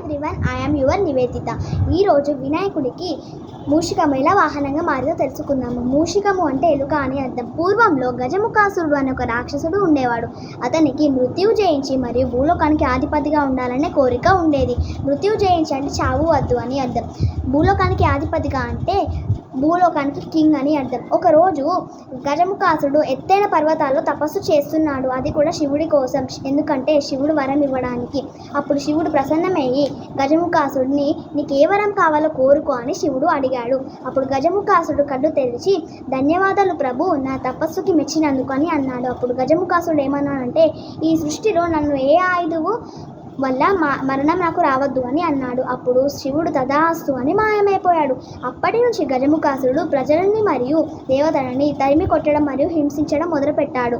Everyone, I'm your Nivedita. ఈరోజు వినాయకుడికి మూషికము ఎలా వాహనంగా మారిందో తెలుసుకుందాము. మూషికము అంటే ఎలుక అని అర్థం. పూర్వంలో గజముఖాసురుడు అనే ఒక రాక్షసుడు ఉండేవాడు. అతనికి మృత్యువు జయించి మరియు భూలోకానికి ఆధిపతిగా ఉండాలనే కోరిక ఉండేది. మృత్యువు జయించి అంటే చావు వద్దు అని అర్థం. భూలోకానికి ఆధిపతిగా అంటే భూలోకానికి కింగ్ అని అర్థం. ఒకరోజు గజముఖాసుడు ఎత్తైన పర్వతాల్లో తపస్సు చేస్తున్నాడు, అది కూడా శివుడి కోసం, ఎందుకంటే శివుడు వరం ఇవ్వడానికి. అప్పుడు శివుడు ప్రసన్నమయ్యి గజముఖాసుడిని నీకు ఏ వరం కావాలో కోరుకో అని శివుడు అడిగాడు. అప్పుడు గజముఖాసుడు కళ్ళు తెరిచి ధన్యవాదాలు ప్రభు, నా తపస్సుకి మెచ్చినందుకు అని అన్నాడు. అప్పుడు గజముఖాసుడు ఏమన్నాడంటే ఈ సృష్టిలో నన్ను ఏ ఆయుధము వల్ల మరణం నాకు రావద్దు అని అన్నాడు. అప్పుడు శివుడు తదాస్తు అని మాయమైపోయాడు. అప్పటి నుంచి గజముఖాసురుడు ప్రజలని మరియు దేవతలని తరిమి కొట్టడం మరియు హింసించడం మొదలుపెట్టాడు.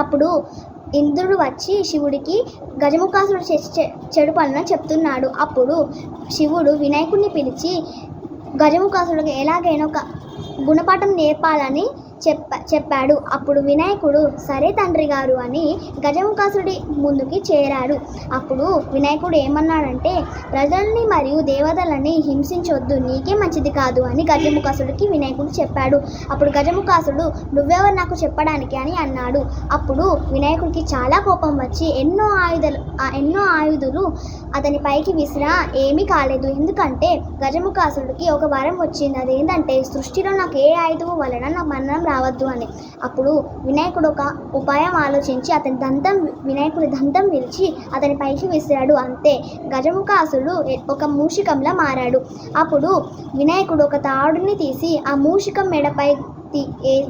అప్పుడు ఇంద్రుడు వచ్చి శివుడికి గజముఖాసురుడు చెడు పనులను చెప్తున్నాడు. అప్పుడు శివుడు వినాయకుడిని పిలిచి గజముఖాసురుడికి ఎలాగైనా ఒక గుణపాఠం నేర్పాలని చెప్పాడు. అప్పుడు వినాయకుడు సరే తండ్రి గారు అని గజముఖాసుడి ముందుకి చేరాడు. అప్పుడు వినాయకుడు ఏమన్నాడంటే ప్రజల్ని మరియు దేవతలని హింసించొద్దు, నీకే మంచిది కాదు అని గజముఖాసుడికి వినాయకుడు చెప్పాడు. అప్పుడు గజముఖాసుడు నువ్వెవరు నాకు చెప్పడానికి అని అన్నాడు. అప్పుడు వినాయకుడికి చాలా కోపం వచ్చి ఎన్నో ఆయుధాలు అతని పైకి విసిరా ఏమీ కాలేదు. ఎందుకంటే గజముఖాసుడికి ఒక వరం వచ్చింది, అదేంటంటే సృష్టిలో నాకు ఏ ఆయుధము వలన నాకు మరణం రావద్దు అని. అప్పుడు వినాయకుడు ఒక ఉపాయం ఆలోచించి వినాయకుడి దంతం విరిచి అతని పైకి విసిరాడు. అంతే, గజముఖాసుడు ఒక మూషికంలా మారాడు. అప్పుడు వినాయకుడు ఒక తాడుని తీసి ఆ మూషికం మెడపై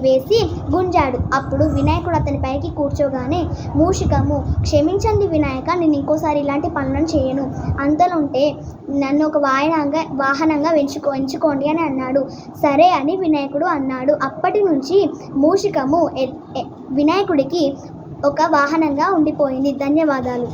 వేసి గుంజాడు. అప్పుడు వినాయకుడు అతని పైకి కూర్చోగానే మూషికము క్షమించండి వినాయక, నేను ఇంకోసారి ఇలాంటి పనులను చేయను, అంతలుంటే నన్ను ఒక వాహనంగా ఎంచుకోండి అని అన్నాడు. సరే అని వినాయకుడు అన్నాడు. అప్పటి నుంచి మూషికము వినాయకుడికి ఒక వాహనంగా ఉండిపోయింది. ధన్యవాదాలు.